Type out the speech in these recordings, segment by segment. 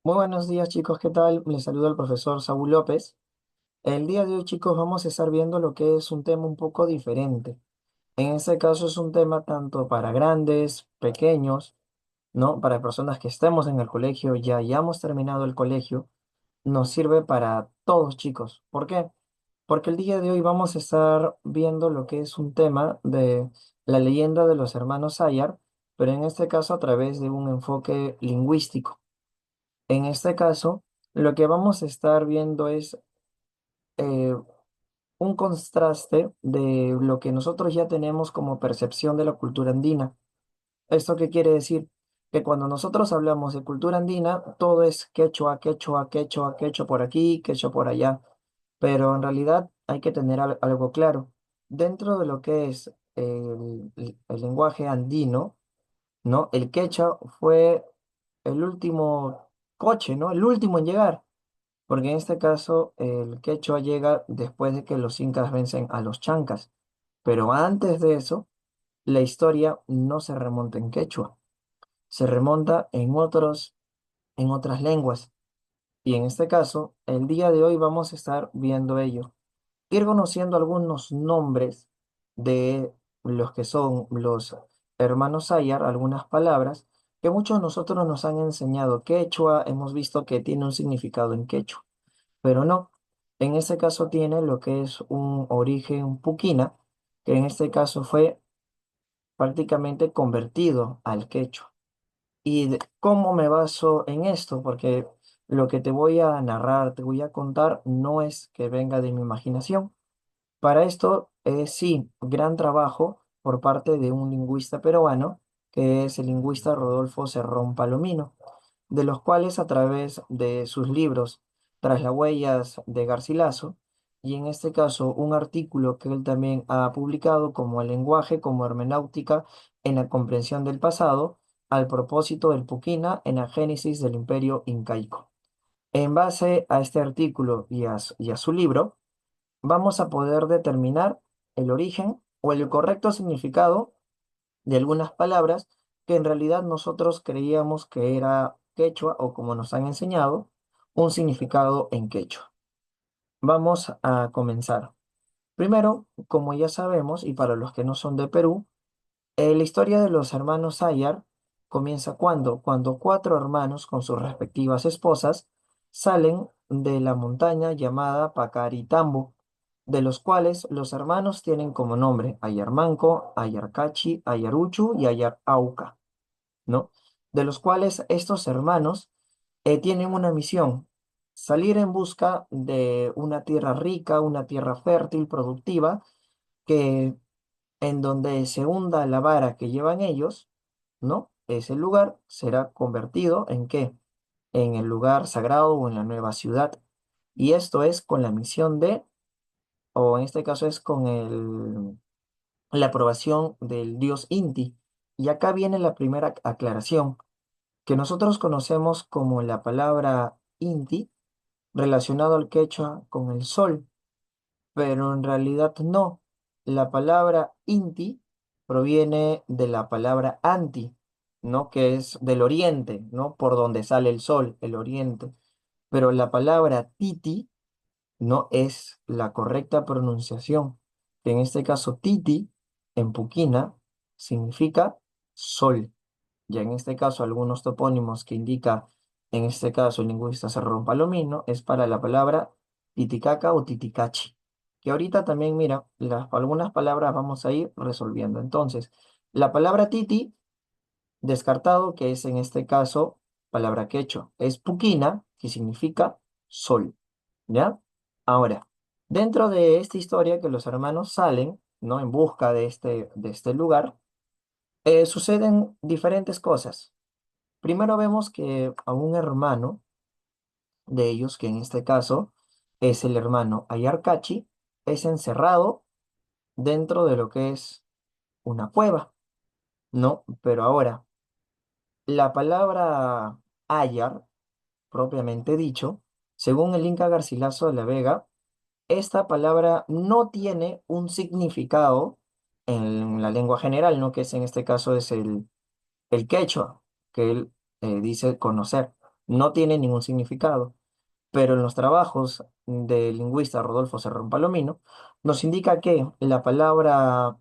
Muy buenos días chicos, ¿qué tal? Les saluda el profesor Saúl López. El día de hoy chicos vamos a estar viendo lo que es un tema un poco diferente. En este caso es un tema tanto para grandes, pequeños, ¿no? Para personas que estemos en el colegio, ya hayamos terminado el colegio, nos sirve para todos chicos. ¿Por qué? Porque el día de hoy vamos a estar viendo lo que es un tema de la leyenda de los hermanos Ayar, pero en este caso a través de un enfoque lingüístico. En este caso, lo que vamos a estar viendo es eh, un contraste de lo que nosotros ya tenemos como percepción de la cultura andina. ¿Esto qué quiere decir? Que cuando nosotros hablamos de cultura andina, todo es quechua, quechua, quechua, quechua por aquí, quechua por allá. Pero en realidad hay que tener algo claro. Dentro de lo que es el lenguaje andino, ¿no? El quechua fue el último coche, ¿no? El último en llegar. Porque en este caso el quechua llega después de que los incas vencen a los chancas. Pero antes de eso, la historia no se remonta en quechua, se remonta en otras lenguas. Y en este caso, el día de hoy vamos a estar viendo ello. Ir conociendo algunos nombres de los que son los hermanos Ayar, algunas palabras que muchos de nosotros nos han enseñado quechua, hemos visto que tiene un significado en quechua. Pero no, en este caso tiene lo que es un origen puquina, que en este caso fue prácticamente convertido al quechua. ¿Y cómo me baso en esto? Porque lo que te voy a narrar, te voy a contar, no es que venga de mi imaginación. Para esto es sí, gran trabajo por parte de un lingüista peruano, que es el lingüista Rodolfo Cerrón Palomino, de los cuales a través de sus libros, Tras las huellas de Garcilaso, y en este caso un artículo que él también ha publicado como el lenguaje, como hermenéutica en la comprensión del pasado, al propósito del Puquina en la génesis del imperio incaico. En base a este artículo y a su libro, vamos a poder determinar el origen o el correcto significado de algunas palabras que en realidad nosotros creíamos que era quechua o como nos han enseñado, un significado en quechua. Vamos a comenzar. Primero, como ya sabemos, y para los que no son de Perú, la historia de los hermanos Ayar comienza cuando cuatro hermanos con sus respectivas esposas salen de la montaña llamada Pacaritambo, de los cuales los hermanos tienen como nombre Ayarmanco, Ayarcachi, Ayaruchu y Ayarauca, ¿no? De los cuales estos hermanos tienen una misión: salir en busca de una tierra rica, una tierra fértil, productiva, que en donde se hunda la vara que llevan ellos, ¿no? Ese lugar será convertido ¿en qué? En el lugar sagrado o en la nueva ciudad. Y esto es con la misión de, o en este caso es con la aprobación del dios Inti. Y acá viene la primera aclaración, que nosotros conocemos como la palabra Inti relacionado al quechua con el sol, pero en realidad no. La palabra Inti proviene de la palabra anti, ¿no? Que es del oriente, ¿no? Por donde sale el sol, el oriente. Pero la palabra Titi no es la correcta pronunciación, que en este caso Titi, en Puquina, significa sol. Ya en este caso, algunos topónimos que indica, en este caso, el lingüista Cerrón Palomino, es para la palabra Titicaca o Titicachi. Que ahorita también, mira, algunas palabras vamos a ir resolviendo. Entonces, la palabra Titi, descartado, que es en este caso palabra quechua, es Puquina, que significa sol. ¿Ya? Ahora, dentro de esta historia que los hermanos salen, ¿no? En busca de este lugar, suceden diferentes cosas. Primero vemos que a un hermano de ellos, que en este caso es el hermano Ayarcachi, es encerrado dentro de lo que es una cueva, ¿no? Pero ahora, la palabra Ayar, propiamente dicho, según el Inca Garcilaso de la Vega, esta palabra no tiene un significado en la lengua general, ¿no? Que es en este caso es el quechua, que él dice conocer. no tiene ningún significado. Pero en los trabajos del lingüista Rodolfo Cerrón Palomino, nos indica que la palabra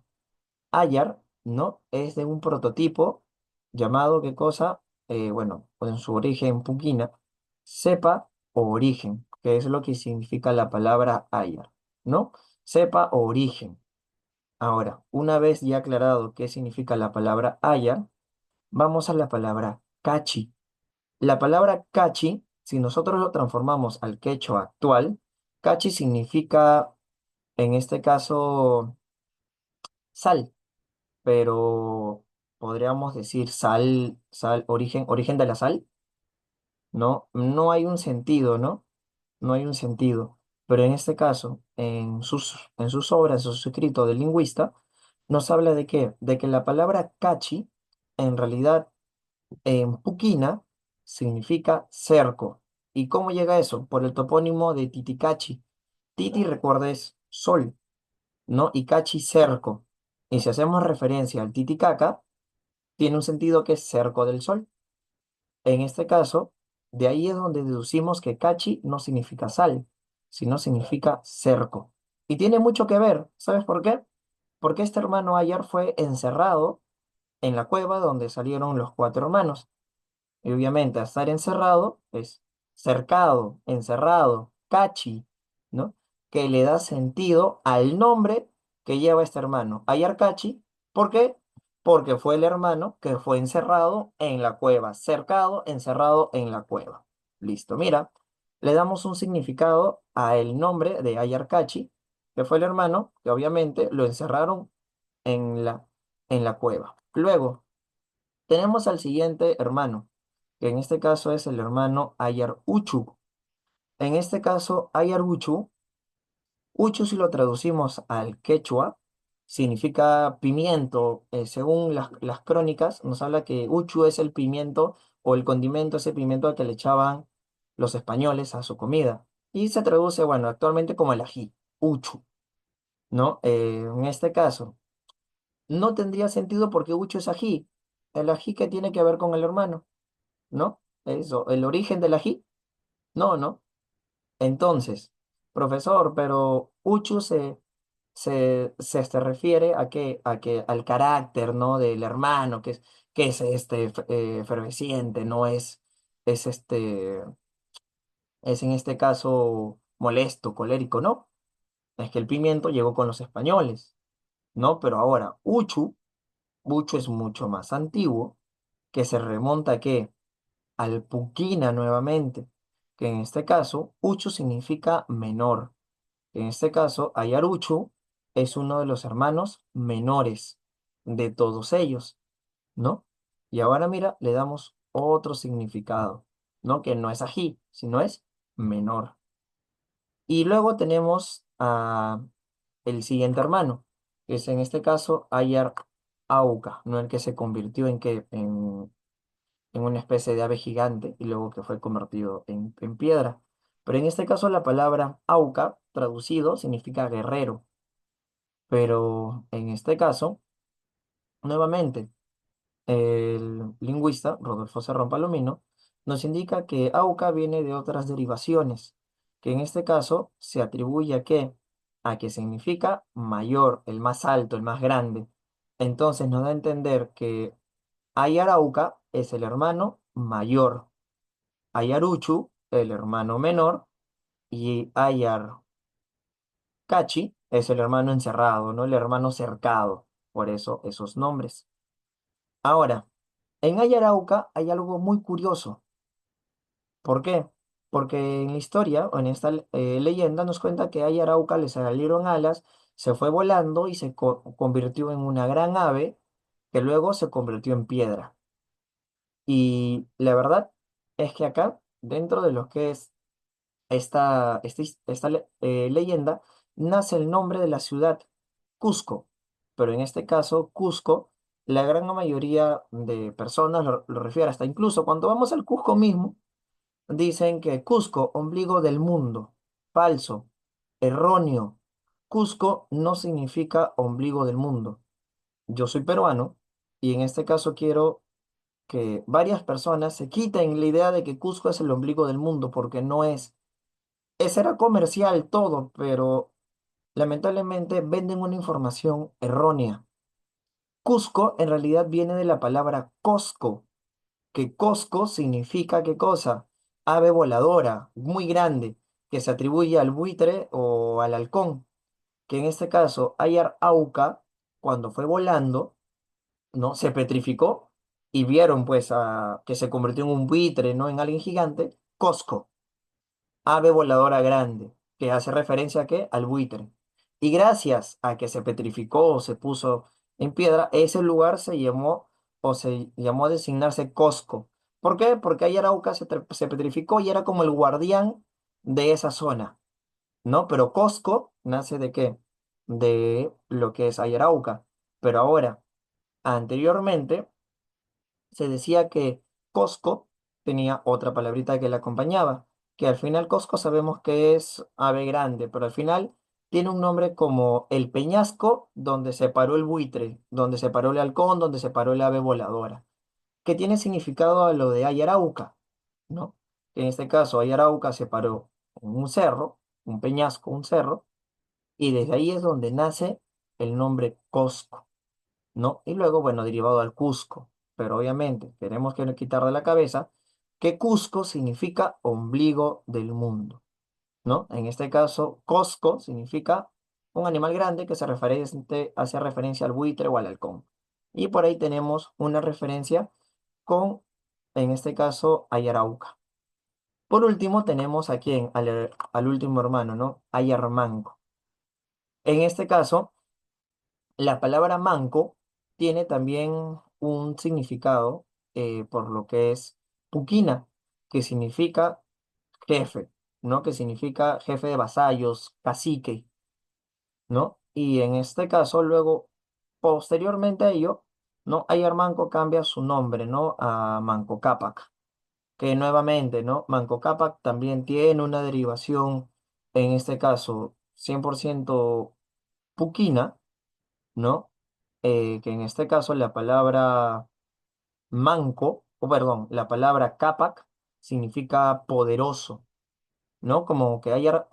Ayar, ¿no? Es de un prototipo llamado, ¿qué cosa? Bueno, pues en su origen puquina, cepa o origen, que es lo que significa la palabra Ayar, ¿no? Cepa o origen. Ahora, una vez ya aclarado qué significa la palabra Ayar, vamos a la palabra cachi. La palabra cachi, si nosotros lo transformamos al quechua actual, cachi significa, en este caso, sal, pero podríamos decir sal, origen de la sal, ¿no? No hay un sentido, ¿no? No hay un sentido. Pero en este caso, en sus obras, en su escrito del lingüista, nos habla de qué? De que la palabra cachi, en realidad, en Puquina significa cerco. ¿Y cómo llega eso? Por el topónimo de Titicachi. Titi, recuerda, es sol, ¿no? Y Cachi, cerco. Y si hacemos referencia al Titicaca, tiene un sentido que es cerco del sol. En este caso, de ahí es donde deducimos que Cachi no significa sal, sino significa cerco. Y tiene mucho que ver, ¿sabes por qué? Porque este hermano Ayar fue encerrado en la cueva donde salieron los cuatro hermanos. Y obviamente, al estar encerrado, es cercado, encerrado, cachi, ¿no? Que le da sentido al nombre que lleva este hermano, Ayarcachi. ¿Por qué? Porque fue el hermano que fue encerrado en la cueva, cercado, encerrado en la cueva. Listo, mira, le damos un significado a el nombre de Ayarcachi, que fue el hermano que obviamente lo encerraron en la cueva. Luego, tenemos al siguiente hermano, que en este caso es el hermano Ayar Uchu. En este caso, Ayar Uchu, Uchu si lo traducimos al quechua, significa pimiento. Según las crónicas, nos habla que Uchu es el pimiento o el condimento, ese pimiento al que le echaban los españoles a su comida. Y se traduce, bueno, actualmente como el ají, Uchu, ¿no? En este caso, no tendría sentido porque Uchu es ají. El ají que tiene que ver con el hermano. ¿No? Eso, el origen del ají, no, ¿no? Entonces, profesor, pero Uchu se refiere a al carácter, ¿no? Del hermano, que es efervesciente, ¿no? Es en este caso molesto, colérico, ¿no? Es que el pimiento llegó con los españoles, ¿no? Pero ahora, Uchu es mucho más antiguo, que se remonta a qué? Alpuquina nuevamente, que en este caso Uchu significa menor. En este caso, Ayaruchu es uno de los hermanos menores de todos ellos, ¿no? Y ahora mira, le damos otro significado, ¿no? Que no es ají, sino es menor. Y luego tenemos a el siguiente hermano, que es en este caso Ayar Auca, ¿no? El que se convirtió en una especie de ave gigante y luego que fue convertido en piedra. Pero en este caso la palabra Auca, traducido, significa guerrero. Pero en este caso, nuevamente, el lingüista Rodolfo Serrón Palomino nos indica que Auca viene de otras derivaciones, que en este caso se atribuye a que significa mayor, el más alto, el más grande. Entonces nos da a entender que Ayarauca es el hermano mayor. Ayaruchu, el hermano menor, y Ayarcachi es el hermano encerrado, ¿no? El hermano cercado. Por eso esos nombres. Ahora, en Ayarauca hay algo muy curioso. ¿Por qué? Porque en la historia, o en esta leyenda, nos cuenta que a Ayarauca le salieron alas, se fue volando y se convirtió en una gran ave que luego se convirtió en piedra. Y la verdad es que acá, dentro de lo que es esta leyenda, nace el nombre de la ciudad, Cusco. Pero en este caso, Cusco, la gran mayoría de personas lo refiere, hasta incluso cuando vamos al Cusco mismo, dicen que Cusco, ombligo del mundo. Falso, erróneo. Cusco no significa ombligo del mundo. Yo soy peruano y en este caso quiero que varias personas se quiten la idea de que Cusco es el ombligo del mundo, porque no es. Ese era comercial todo, pero lamentablemente venden una información errónea. Cusco en realidad viene de la palabra Cosco, que Cosco significa ¿qué cosa? Ave voladora, muy grande, que se atribuye al buitre o al halcón, que en este caso Ayar Auca, cuando fue volando, ¿no? Se petrificó y vieron pues que se convirtió en un buitre, ¿no? En alguien gigante, Cosco, ave voladora grande, que hace referencia a qué? Al buitre. Y gracias a que se petrificó o se puso en piedra, ese lugar se llamó o se llamó a designarse Cosco. ¿Por qué? Porque ahí Arauca se petrificó y era como el guardián de esa zona, ¿no? Pero Cosco nace de qué? De lo que es Ayarauca. Pero ahora, anteriormente, se decía que Cosco tenía otra palabrita que le acompañaba, que al final Cosco sabemos que es ave grande, pero al final tiene un nombre como el peñasco donde se paró el buitre, donde se paró el halcón, donde se paró el ave voladora, que tiene significado a lo de Ayarauca, ¿no? Que en este caso Ayarauca se paró en un cerro, un peñasco, un cerro, y desde ahí es donde nace el nombre Cosco, ¿no? Y luego, bueno, derivado al Cusco. Pero obviamente tenemos que quitar de la cabeza que Cusco significa ombligo del mundo, ¿no? En este caso, Cosco significa un animal grande que hace referencia al buitre o al halcón. Y por ahí tenemos una referencia con, en este caso, Ayarauca. Por último, tenemos a quién, al último hermano, ¿no? Ayarmanco. En este caso, la palabra manco tiene también un significado por lo que es puquina, que significa jefe, ¿no? Que significa jefe de vasallos, cacique, ¿no? Y en este caso, luego, posteriormente a ello, ¿no? Ayar Manco cambia su nombre, ¿no? A Manco Cápac, que nuevamente, ¿no? Manco Cápac también tiene una derivación, en este caso, 100% puquina, ¿no? Que en este caso la palabra manco, o perdón, la palabra Capac significa poderoso, ¿no? Como que haya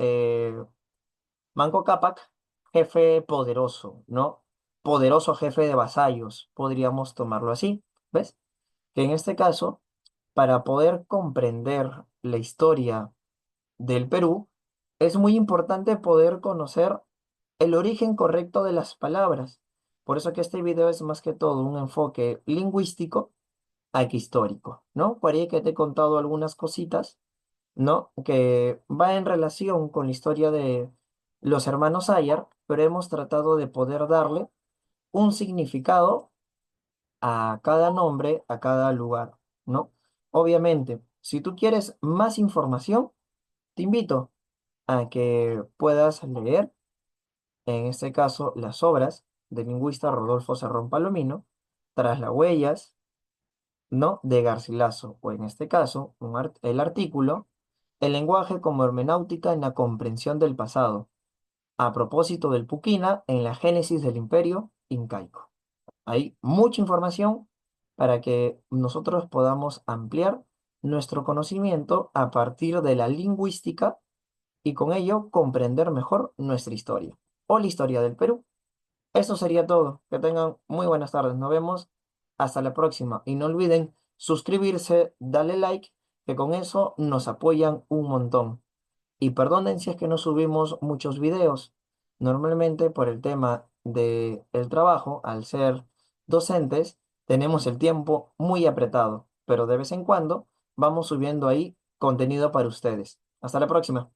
Manco Capac, jefe poderoso, ¿no? Poderoso jefe de vasallos, podríamos tomarlo así, ¿ves? Que en este caso, para poder comprender la historia del Perú, es muy importante poder conocer el origen correcto de las palabras. Por eso que este video es más que todo un enfoque lingüístico a que histórico, ¿no? Por ahí que te he contado algunas cositas, ¿no? Que va en relación con la historia de los hermanos Ayar, pero hemos tratado de poder darle un significado a cada nombre, a cada lugar, ¿no? Obviamente, si tú quieres más información, te invito a que puedas leer, en este caso, las obras del lingüista Rodolfo Serrón Palomino, Tras las huellas, ¿no? De Garcilaso, o en este caso, el artículo, El lenguaje como hermenéutica en la comprensión del pasado, a propósito del Puquina en la génesis del imperio incaico. Hay mucha información para que nosotros podamos ampliar nuestro conocimiento a partir de la lingüística y con ello comprender mejor nuestra historia o la historia del Perú. Eso sería todo. Que tengan muy buenas tardes. Nos vemos hasta la próxima. Y no olviden suscribirse, darle like, que con eso nos apoyan un montón. Y perdonen si es que no subimos muchos videos. Normalmente por el tema del trabajo, al ser docentes, tenemos el tiempo muy apretado. Pero de vez en cuando vamos subiendo ahí contenido para ustedes. Hasta la próxima.